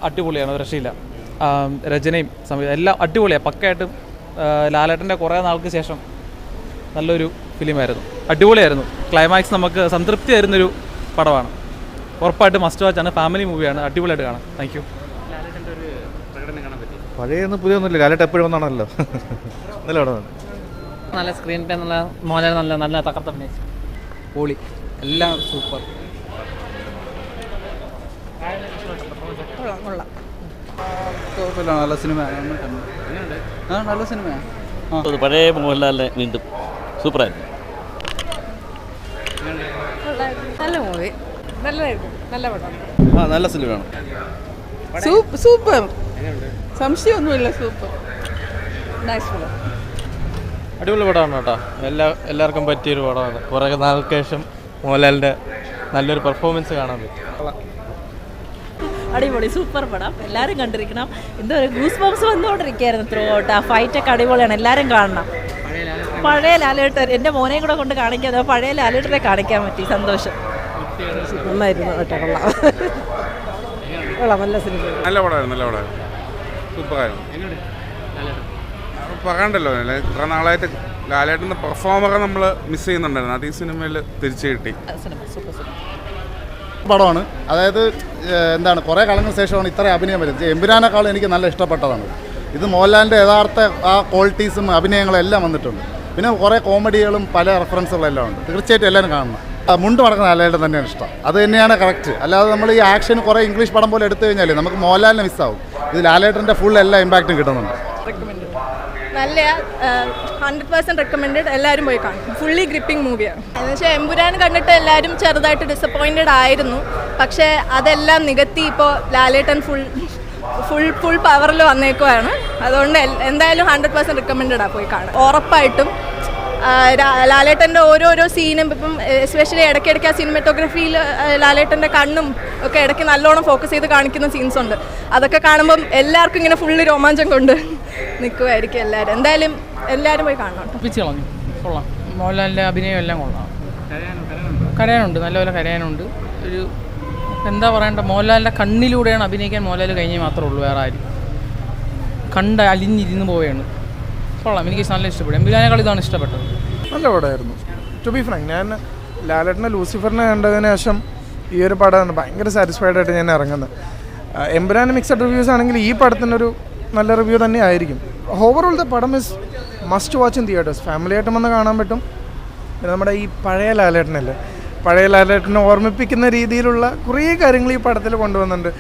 അടിപൊളിയാണ്, ഒരു രക്ഷയില്ല. രചനയും സംഗീതം എല്ലാം അടിപൊളിയാണ്, പക്കയായിട്ടും. ലാലേട്ടൻ്റെ കുറേ നാൾക്ക് ശേഷം നല്ലൊരു ഫിലിമായിരുന്നു, അടിപൊളിയായിരുന്നു. ക്ലൈമാക്സ് നമുക്ക് സംതൃപ്തി തരുന്നൊരു പടമാണ്. ഉറപ്പായിട്ട് മസ്റ്റ് വാച്ചാണ്, ഫാമിലി മൂവിയാണ്, അടിപൊളിയായിട്ട് കാണാം. Thank you. പഴയൊന്നും പുതിയൊന്നുമില്ല, ലാലേട്ട് എപ്പോഴും ഒന്നാണല്ലോ. നല്ല പടമാണ്, നല്ല സ്ക്രീൻ പ്ലേ, നല്ല മോഹൻലാൽ നല്ല നല്ല തകർത്ത് അഭിനയിച്ചു. പൊളി, എല്ലാം സൂപ്പർ. കുഴപ്പമില്ല, നല്ല സിനിമ. നല്ല സിനിമയാണ്. പഴയ മോഹൻലാലിനെ വീണ്ടും സൂപ്പറായിരുന്നു. നല്ല മൂവി, നല്ലതായിരുന്നു, നല്ല പടം. നല്ല സിനിമയാണ്. സൂപ്പർ, സംശയമൊന്നുമില്ല, സൂപ്പർ, നൈസ് ഫിലിം. അടിപൊളി പടമാണ് കേട്ടോ. എല്ലാവർക്കും പറ്റിയൊരു പടമാണ്. കുറേ നാൾക്ക് ശേഷം മോഹൻലാലിൻ്റെ നല്ലൊരു പെർഫോമൻസ് കാണാൻ പറ്റും. അടിപൊളി, സൂപ്പർ പടം, എല്ലാവരും കണ്ടിരിക്കണം. എന്തോ ഒരു ഗൂസ് ബോംസ് വന്നുകൊണ്ടിരിക്കുകയായിരുന്നു ത്രൂ ഔട്ട്. ആ ഫൈറ്റൊക്കെ അടിപൊളിയാണ്, എല്ലാവരും കാണണം. പഴയ ലാലേട്ടൻ, എൻ്റെ മോനെയും കൂടെ കൊണ്ട് കാണിക്കാൻ, പഴയ ലാലേട്ടനെ കാണിക്കാൻ പറ്റി, സന്തോഷം. നന്നായിരുന്നു കേട്ടോ, കൊള്ളാം, കൊള്ളാം, നല്ല സിനിമ. നല്ല പടമായിരുന്നു, നല്ല പടമായിരുന്നു, സൂപ്പറായിരുന്നു. പറയണ്ടല്ലോ, ഇത്ര നാളായിട്ട് ലാലേട്ടൻ്റെ പെർഫോമറെ നമ്മൾ മിസ് ചെയ്യുന്നുണ്ടായിരുന്നു, അത് ഈ സിനിമയിൽ തിരിച്ചു കിട്ടി. പടമാണ്. അതായത് എന്താണ്, കുറേ കാലങ്ങൾക്ക് ശേഷമാണ് ഇത്ര അഭിനയം വരുന്നത്. എമ്പുരാനേക്കാളും എനിക്ക് നല്ല ഇഷ്ടപ്പെട്ടതാണ് ഇത്. മോഹൻലാലിൻ്റെ യഥാർത്ഥ ആ ക്വാളിറ്റീസും അഭിനയങ്ങളും എല്ലാം വന്നിട്ടുണ്ട്. പിന്നെ കുറേ കോമഡികളും പല റെഫറൻസുകളും എല്ലാം ഉണ്ട്. തീർച്ചയായിട്ടും എല്ലാവരും കാണണം. മുണ്ട് മടക്കുന്ന ലാലേട്ടൻ തന്നെയാണ് ഇഷ്ടം, അത് തന്നെയാണ് കറക്റ്റ്. അല്ലാതെ നമ്മൾ ഈ ആക്ഷൻ കുറേ ഇംഗ്ലീഷ് പടം പോലെ എടുത്തു കഴിഞ്ഞാൽ നമുക്ക് മോഹൻലാലിനെ മിസ്സാവും. ഇത് ലാലേട്ടൻ്റെ ഫുൾ എല്ലാ ഇമ്പാക്റ്റും കിട്ടുന്നുണ്ട്. നല്ല 100% റെക്കമെൻഡഡ്, എല്ലാവരും പോയി കാണും. ഫുള്ളി ഗ്രിപ്പിംഗ് മൂവിയാണ്. എന്ന് വെച്ചാൽ എമ്പുരാൻ കണ്ടിട്ട് എല്ലാവരും ചെറുതായിട്ട് ഡിസപ്പോയിൻറ്റഡ് ആയിരുന്നു. പക്ഷേ അതെല്ലാം നികത്തി ഇപ്പോൾ ലാലേട്ടൻ ഫുൾ പവറിൽ വന്നേക്കുവാണ്. അതുകൊണ്ട് എന്തായാലും 100% റെക്കമെൻഡഡാണ്, പോയി കാണാം. ഉറപ്പായിട്ടും ലാലേട്ടൻ്റെ ഓരോരോ സീനും, ഇപ്പം എസ്പെഷ്യലി ഇടയ്ക്കിടയ്ക്ക് ആ സിനിമറ്റോഗ്രഫിയിൽ ലാലേട്ടൻ്റെ കണ്ണും ഒക്കെ ഇടയ്ക്ക് നല്ലോണം ഫോക്കസ് ചെയ്ത് കാണിക്കുന്ന സീൻസ് ഉണ്ട്. അതൊക്കെ കാണുമ്പം എല്ലാവർക്കും ഇങ്ങനെ ഫുള്ള് രോമാഞ്ചം കൊണ്ട് നിൽക്കുമായിരിക്കും എല്ലാവരും. എന്തായാലും എല്ലാവരും പോയി കാണണം. കൊള്ളാം, മോഹൻലാലിൻ്റെ അഭിനയം എല്ലാം കൊള്ളാം. കരയാനുണ്ട്, നല്ലപോലെ കരയാനുണ്ട്. ഒരു എന്താ പറയണ്ട, മോഹൻലാലിൻ്റെ കണ്ണിലൂടെയാണ് അഭിനയിക്കാൻ മോഹൻലാൽ കഴിഞ്ഞേ മാത്രമേ ഉള്ളൂ, വേറെ ആരും. കണ്ട് അലിഞ്ഞിരുന്ന് പോവുകയാണ്. കൊള്ളാം, എനിക്ക് നല്ല ഇഷ്ടപ്പെടും. എമ്പുരാനേക്കാൾ ഇതാണ് ഇഷ്ടപ്പെട്ടത്. നല്ല പടമായിരുന്നു. ടു ബി ഫ്രാങ്ക്, ഞാൻ ലാലേട്ടനെ ലൂസിഫറിനെ കണ്ടതിന് ശേഷം ഈ ഒരു പടമാണ് ഭയങ്കര സാറ്റിസ്ഫൈഡ് ആയിട്ട് ഞാൻ ഇറങ്ങുന്നത്. എമ്പുരാന് മിക്സഡ് റിവ്യൂസ് ആണെങ്കിൽ ഈ പടത്തിനൊരു നല്ല റിവ്യൂ തന്നെ ആയിരിക്കും. ഓവറോൾ ദ പടം is must watch in theatres. Family ആയിട്ടും വന്ന് കാണാൻ പറ്റും. പിന്നെ നമ്മുടെ ഈ പഴയ ലാലേട്ടനല്ലേ, പഴയ ലാലേട്ടനെ ഓർമ്മിപ്പിക്കുന്ന രീതിയിലുള്ള കുറേ കാര്യങ്ങൾ ഈ പടത്തിൽ കൊണ്ടുവന്നിട്ടുണ്ട്.